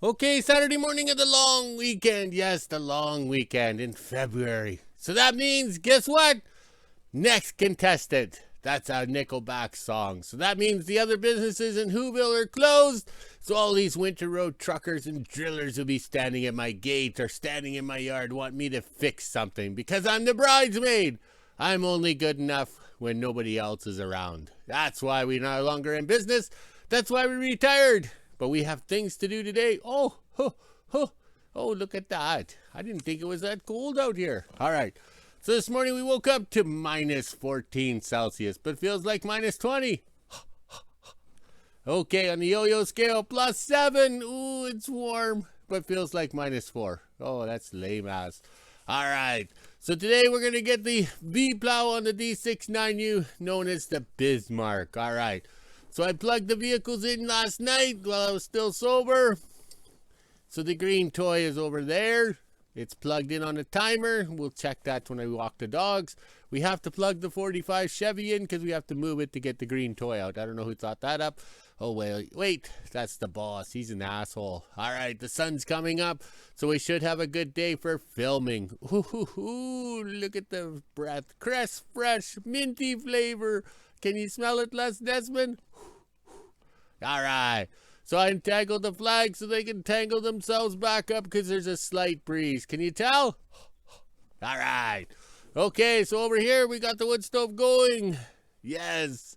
Okay, Saturday morning of the long weekend. Yes, the long weekend in February. So that means, guess what? Next contestant. That's a Nickelback song. So that means the other businesses in WHO-ville are closed. So all these winter road truckers and drillers will be standing at my gate or standing in my yard want me to fix something because I'm the bridesmaid. I'm only good enough when nobody else is around. That's why we're no longer in business. That's why we retired. But we have things to do today. Oh, look at that. I didn't think it was that cold out here. All right. So this morning we woke up to minus 14 Celsius, but feels like minus 20. Okay, on the yo-yo scale, plus 7. Ooh, it's warm, but feels like minus 4. Oh, that's lame ass. All right. So today we're going to get the V-Plow on the D69U, known as the Bismarck. All right. So I plugged the vehicles in last night while I was still sober. So the green toy is over there. It's plugged in on a timer. We'll check that when I walk the dogs. We have to plug the 45 Chevy in because we have to move it to get the green toy out. I don't know who thought that up. Oh, wait, that's the boss. He's an asshole. All right, the sun's coming up, so we should have a good day for filming. Ooh, look at the breath. Crisp, fresh, minty flavor. Can you smell it, Les Desmond? All right. So I entangled the flags so they can tangle themselves back up because there's a slight breeze. Can you tell? All right. Okay, so over here we got the wood stove going. Yes.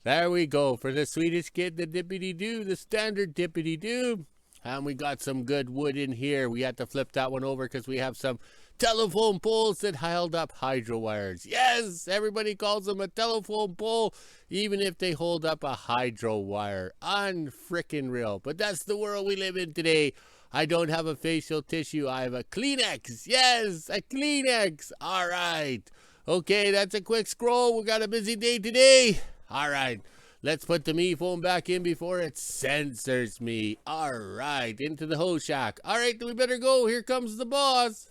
There we go for the Swedish kid, the dippity-doo, the standard dippity-doo. And we got some good wood in here. We had to flip that one over because we have some telephone poles that held up hydro wires. Yes, everybody calls them a telephone pole, even if they hold up a hydro wire. Unfrickin' real. But that's the world we live in today. I don't have a facial tissue. I have a Kleenex. Yes, a Kleenex. All right. Okay, that's a quick scroll. We got a busy day today. All right. Let's put the me phone back in before it censors me. All right, into the hoe shack. All right, we better go. Here comes the boss.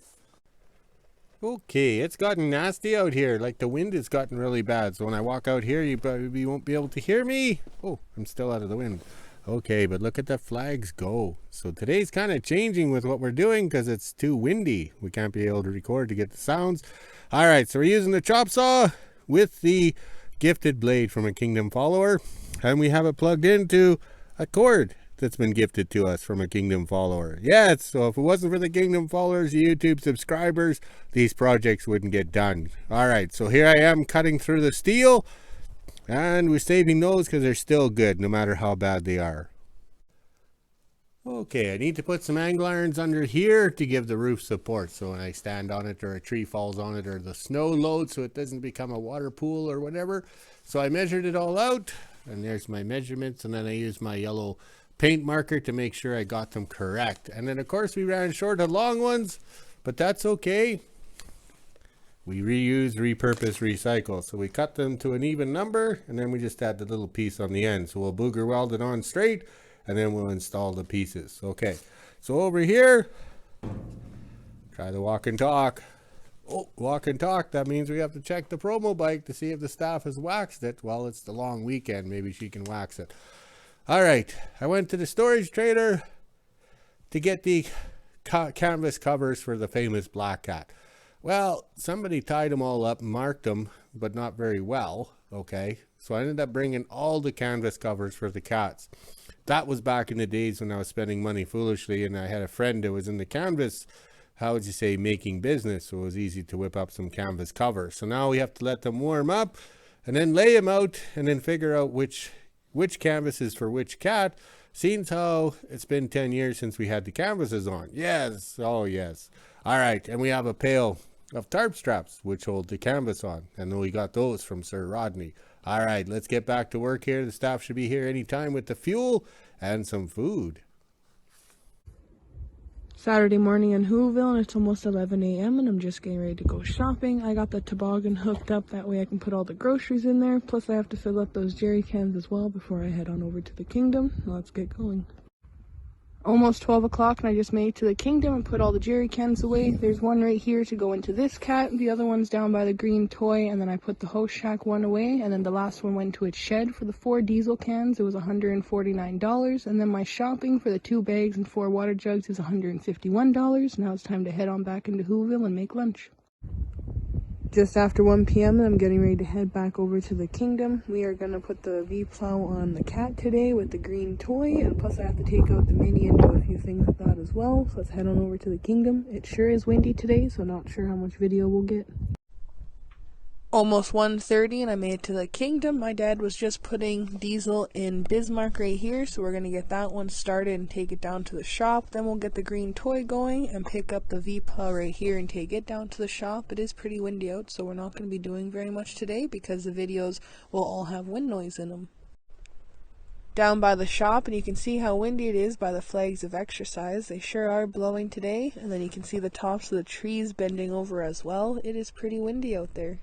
Okay, it's gotten nasty out here. Like the wind has gotten really bad. So when I walk out here, you probably won't be able to hear me. Oh, I'm still out of the wind. Okay, but look at the flags go. So today's kind of changing with what we're doing because it's too windy. We can't be able to record to get the sounds. All right, so we're using the chop saw with the gifted blade from a Kingdom follower. And we have it plugged into a cord that's been gifted to us from a Kingdom follower. Yes, so if it wasn't for the Kingdom followers, the YouTube subscribers, these projects wouldn't get done. All right, so here I am cutting through the steel, and we're saving those because they're still good no matter how bad they are. Okay, I need to put some angle irons under here to give the roof support. So when I stand on it or a tree falls on it or the snow loads so it doesn't become a water pool or whatever. So I measured it all out, and there's my measurements, and then I used my yellow paint marker to make sure I got them correct. And then of course we ran short of long ones, but that's okay. We reuse, repurpose, recycle. So we cut them to an even number, and then we just add the little piece on the end. So we'll booger weld it on straight, and then we'll install the pieces. Okay, so over here, try the walk and talk. Oh, walk and talk, that means we have to check the promo bike to see if the staff has waxed it. Well, it's the long weekend, maybe she can wax it. All right, I went to the storage trader to get the canvas covers for the famous black cat. Well, somebody tied them all up and marked them, but not very well, okay? So I ended up bringing all the canvas covers for the cats. That was back in the days when I was spending money foolishly, and I had a friend that was in the canvas, how would you say, making business, so it was easy to whip up some canvas covers. So now we have to let them warm up, and then lay them out, and then figure out which canvas is for which cat, seeing how it's been 10 years since we had the canvases on. Yes, oh yes. All right, and we have a pail of tarp straps, which hold the canvas on, and then we got those from Sir Rodney. All right, let's get back to work here. The staff should be here anytime with the fuel and some food. Saturday morning in WHO-ville, and it's almost 11 a.m. and I'm just getting ready to go shopping. I got the toboggan hooked up, that way I can put all the groceries in there. Plus I have to fill up those jerry cans as well before I head on over to the Kingdom. Let's get going. Almost 12 o'clock and I just made it to the kingdom and put all the jerry cans away. There's one right here to go into this cat, the other one's down by the green toy, and then I put the host shack one away, and then the last one went to its shed. For the 4 diesel cans it was $149, and then my shopping for the 2 bags and 4 water jugs is $151. Now it's time to head on back into WHO-ville and make lunch. Just after 1 p.m. and I'm getting ready to head back over to the kingdom. We are going to put the V-Plow on the cat today with the green toy, and plus I have to take out the Mini and do a few things with that as well. So let's head on over to the kingdom. It sure is windy today, so not sure how much video we'll get. Almost 1:30 and I made it to the kingdom. My dad was just putting diesel in Bismarck right here, so we're going to get that one started and take it down to the shop. Then we'll get the green toy going and pick up the V-Plow right here and take it down to the shop. It is pretty windy out, so we're not going to be doing very much today because the videos will all have wind noise in them. Down by the shop, and you can see how windy it is by the flags of exercise. They sure are blowing today, and then you can see the tops of the trees bending over as well. It is pretty windy out there.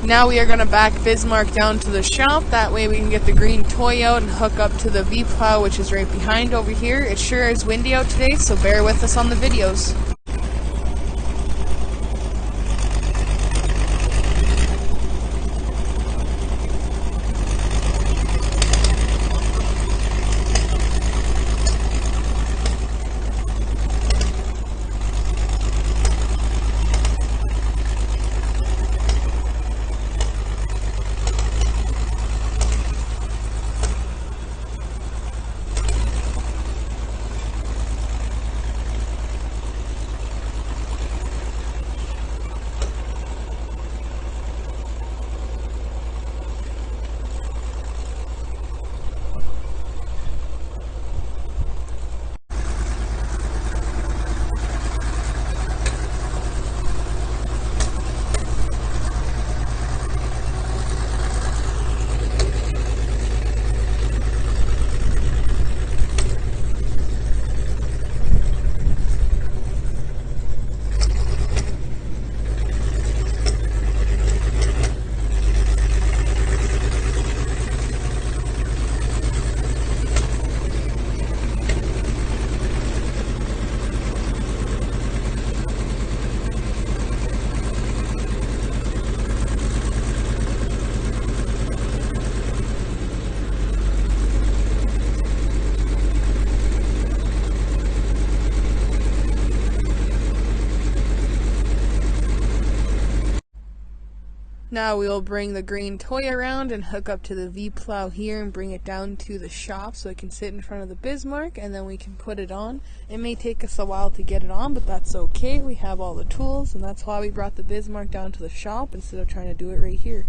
Now we are going to back Bismarck down to the shop. That way we can get the green toy out and hook up to the V-Plow, which is right behind over here. It sure is windy out today, so bear with us on the videos. Now we will bring the green toy around and hook up to the V-Plow here and bring it down to the shop so it can sit in front of the Bismarck, and then we can put it on. It may take us a while to get it on, but that's okay. We have all the tools, and that's why we brought the Bismarck down to the shop instead of trying to do it right here.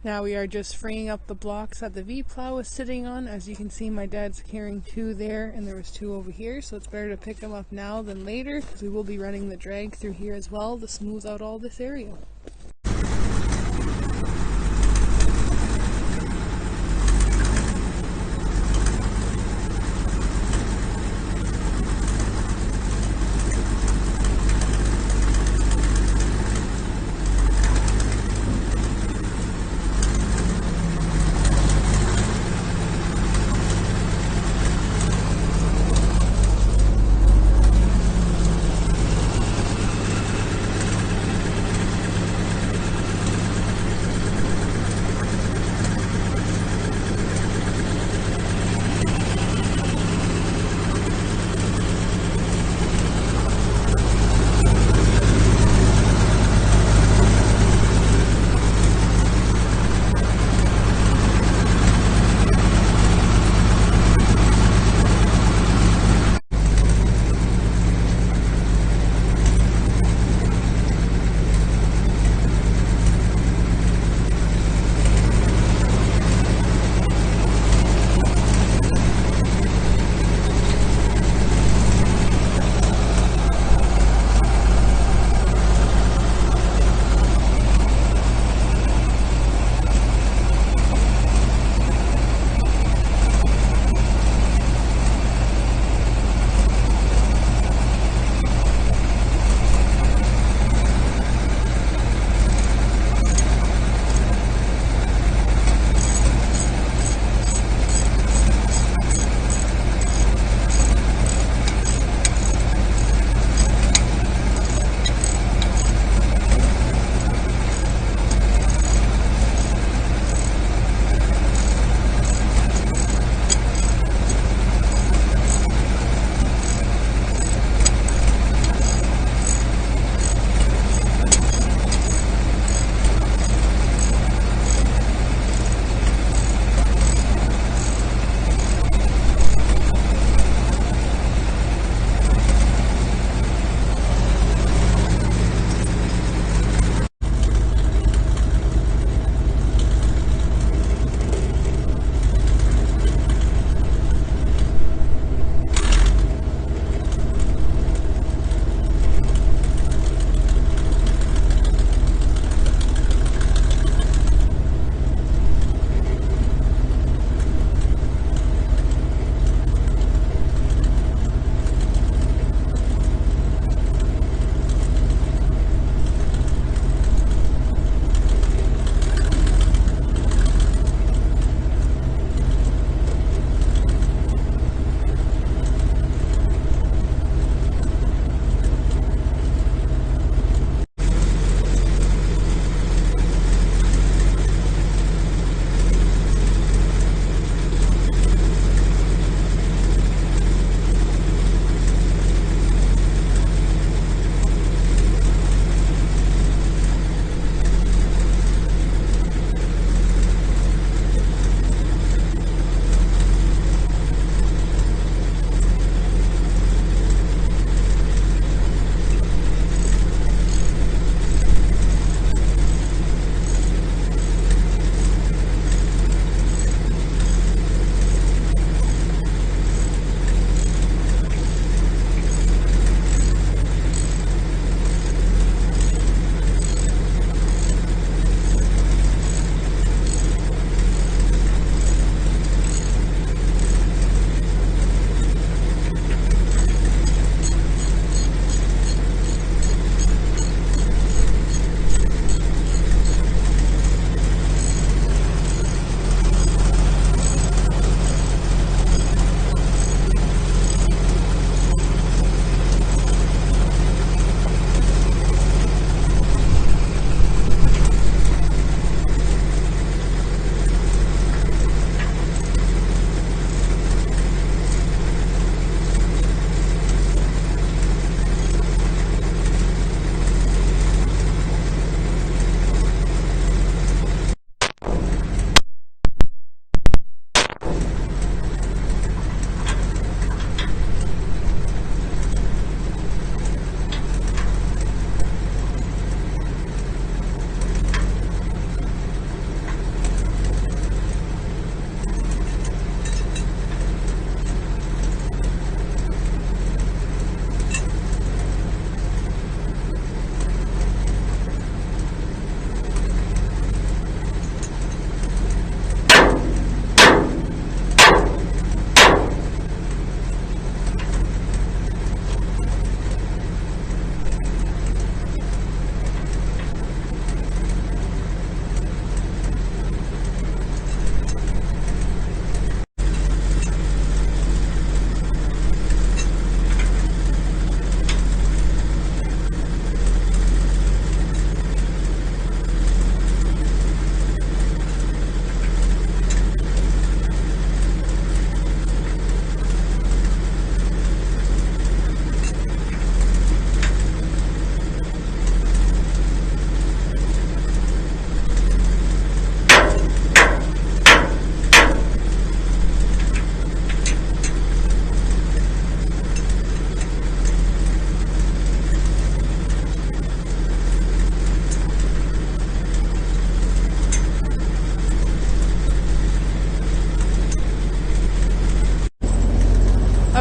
Now we are just freeing up the blocks that the V-plow is sitting on. As you can see, my dad's carrying 2 there and there was 2 over here, so it's better to pick them up now than later because we will be running the drag through here as well to smooth out all this area.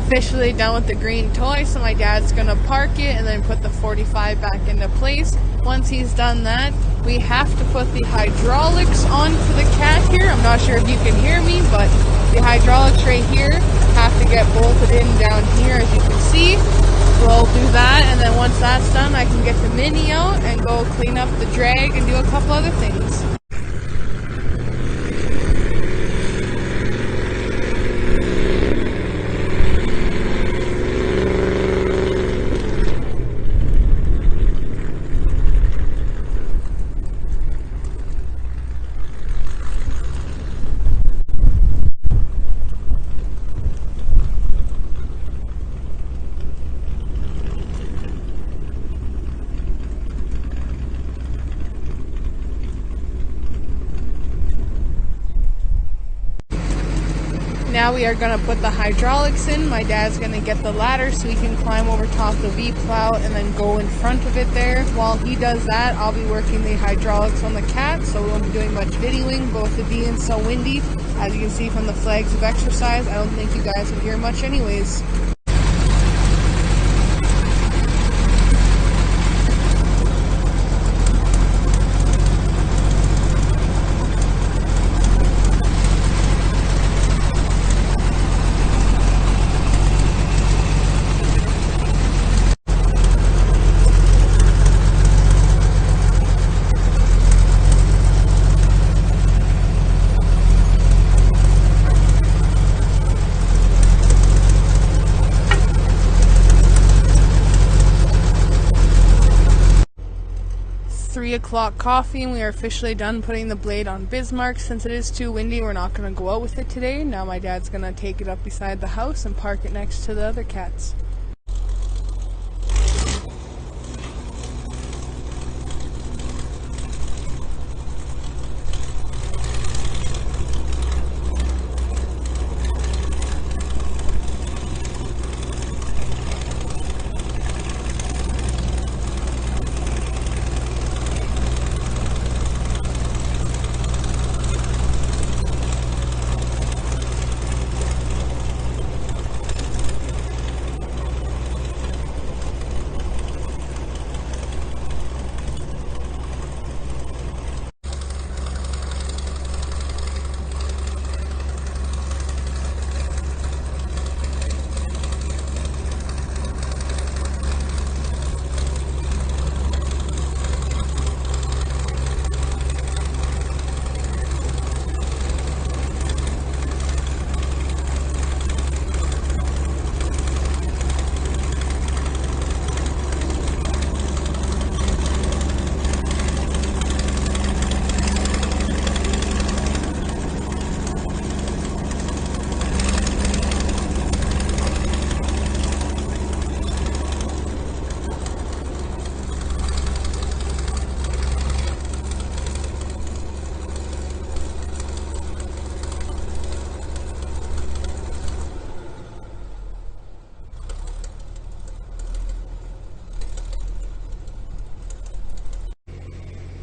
officially done with the green toy, so my dad's gonna park it and then put the 45 back into place. Once he's done that, we have to put the hydraulics on for the cat here. I'm not sure if you can hear me, but the hydraulics right here have to get bolted in down here, as you can see. We'll do that, and then once that's done, I can get the mini out and go clean up the drag and do a couple other things. Now we are going to put the hydraulics in. My dad's going to get the ladder so he can climb over top the V-plow and then go in front of it there. While he does that, I'll be working the hydraulics on the cat, so we won't be doing much videoing, but with it being so windy, as you can see from the flags of exercise, I don't think you guys will hear much anyways. 3 o'clock coffee, and we are officially done putting the blade on Bismarck. Since it is too windy, we're not going to go out with it today. Now my dad's going to take it up beside the house and park it next to the other cats.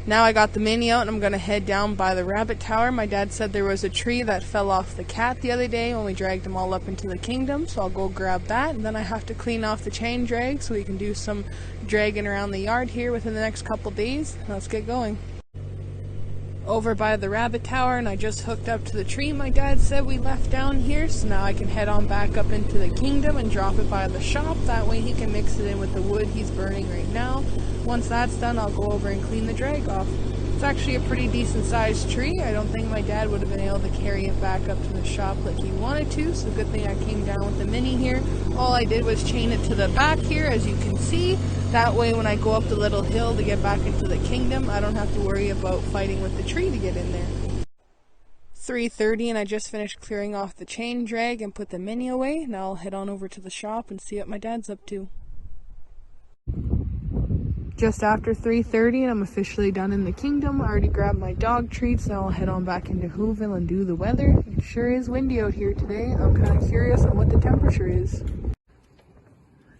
Now I got the mini out and I'm going to head down by the rabbit tower. My dad said there was a tree that fell off the cat the other day when we dragged them all up into the kingdom, so I'll go grab that, and then I have to clean off the chain drag so we can do some dragging around the yard here within the next couple days. Let's get going. Over by the rabbit tower, and I just hooked up to the tree my dad said we left down here, so now I can head on back up into the kingdom and drop it by the shop. That way he can mix it in with the wood he's burning right now. Once that's done, I'll go over and clean the drag off. It's actually a pretty decent sized tree. I don't think my dad would have been able to carry it back up to the shop like he wanted to, so good thing I came down with the mini here. All I did was chain it to the back here, as you can see. That way when I go up the little hill to get back into the kingdom, I don't have to worry about fighting with the tree to get in there. 3:30 and I just finished clearing off the chain drag and put the mini away. Now I'll head on over to the shop and see what my dad's up to. Just after 3:30 and I'm officially done in the kingdom. I already grabbed my dog treats. Now I'll head on back into WHO-ville and do the weather. It sure is windy out here today. I'm kind of curious on what the temperature is.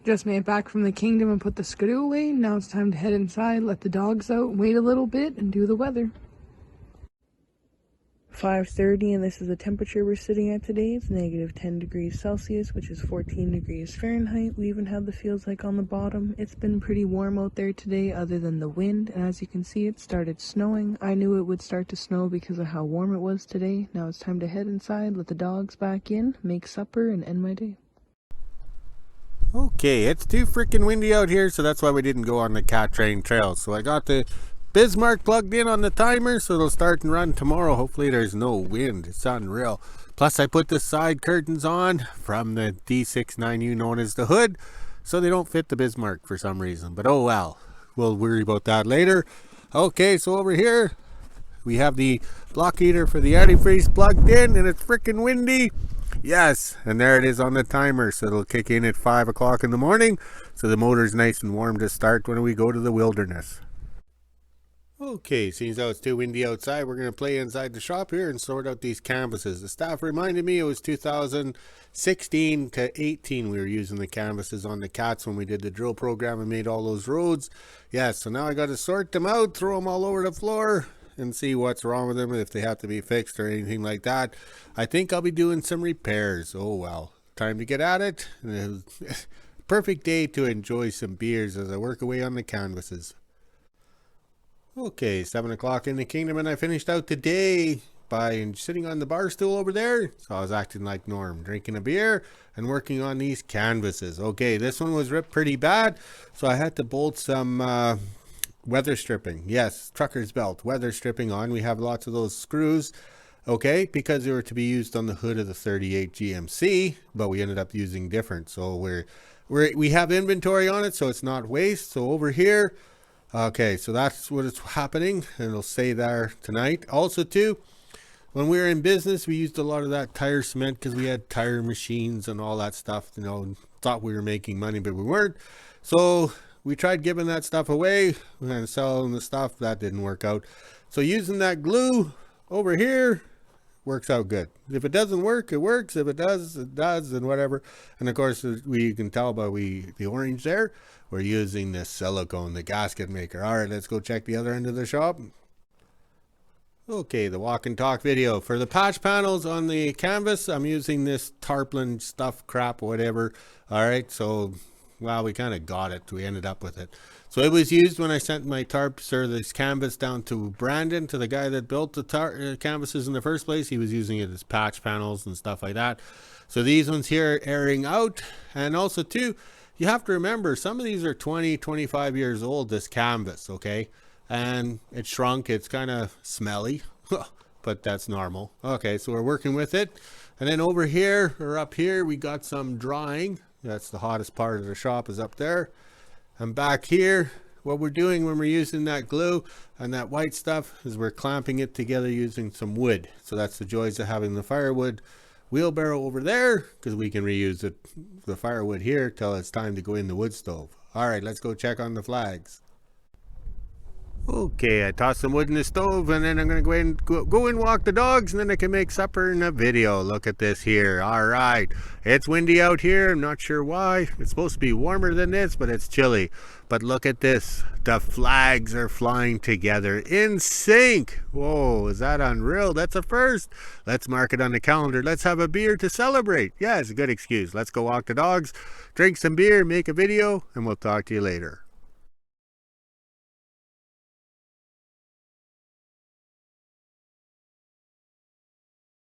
Just made it back from the kingdom and put the skidoo away. Now it's time to head inside, let the dogs out, wait a little bit, and do the weather. 5:30, and this is the temperature we're sitting at today. It's negative 10 degrees Celsius, which is 14 degrees Fahrenheit. We even have the feels like on the bottom. It's been pretty warm out there today other than the wind, and as you can see, it started snowing. I knew it would start to snow because of how warm it was today. Now it's time to head inside, let the dogs back in, make supper, and end my day. Okay, it's too freaking windy out here, so that's why we didn't go on the cat train trail. So I got the Bismarck plugged in on the timer, so it'll start and run tomorrow. Hopefully there's no wind. It's unreal. Plus I put the side curtains on from the D69U known as the hood, so they don't fit the Bismarck for some reason. But oh well, we'll worry about that later. Okay, so over here we have the block heater for the antifreeze plugged in, and it's freaking windy. Yes, and there it is on the timer, so it'll kick in at 5 o'clock in the morning, so the motor's nice and warm to start when we go to the wilderness. Okay, seems how it's too windy outside, we're going to play inside the shop here and sort out these canvases. The staff reminded me it was 2016 to 18 we were using the canvases on the cats when we did the drill program and made all those roads. Yes, so now I got to sort them out, throw them all over the floor, and see what's wrong with them, if they have to be fixed or anything like that. I think I'll be doing some repairs. Oh well, time to get at it. Perfect day to enjoy some beers as I work away on the canvases. Okay, 7 o'clock in the kingdom, and I finished out the day by sitting on the bar stool over there. So I was acting like Norm, drinking a beer and working on these canvases. Okay, this one was ripped pretty bad, so I had to bolt some weather stripping. Yes, trucker's belt weather stripping on. We have lots of those screws, okay, because they were to be used on the hood of the 38 GMC, but we ended up using different. So we have inventory on it, so it's not waste. So over here, okay, so that's what is happening, and it'll say there tonight. Also too, when we were in business, we used a lot of that tire cement because we had tire machines and all that stuff, you know, thought we were making money, but we weren't. So we tried giving that stuff away and selling the stuff. That didn't work out. So using that glue over here works out good. If it doesn't work, it works. If it does, it does, and whatever. And of course, we can tell by the orange there, we're using this silicone, the gasket maker. All right, let's go check the other end of the shop. Okay, the walk and talk video. For the patch panels on the canvas, I'm using this tarpaulin stuff crap, whatever. All right, so well, we kind of got it. We ended up with it. So it was used when I sent my tarps or this canvas down to Brandon, to the guy that built the canvases in the first place. He was using it as patch panels and stuff like that. So these ones here are airing out. And also too, you have to remember, some of these are 20, 25 years old, this canvas, okay? And it shrunk. It's kind of smelly, but that's normal. Okay, so we're working with it. And then over here, or up here, we got some drying. That's the hottest part of the shop, is up there. And back here, what we're doing when we're using that glue and that white stuff is we're clamping it together using some wood. So that's the joys of having the firewood wheelbarrow over there, because we can reuse it, the firewood here, till it's time to go in the wood stove. All right, let's go check on the flags. Okay, I tossed some wood in the stove, and then I'm going to go and walk the dogs, and then I can make supper in a video. Look at this here. All right, it's windy out here. I'm not sure why. It's supposed to be warmer than this, but it's chilly. But look at this. The flags are flying together in sync. Whoa, is that unreal? That's a first. Let's mark it on the calendar. Let's have a beer to celebrate. Yeah, it's a good excuse. Let's go walk the dogs, drink some beer, make a video, and we'll talk to you later.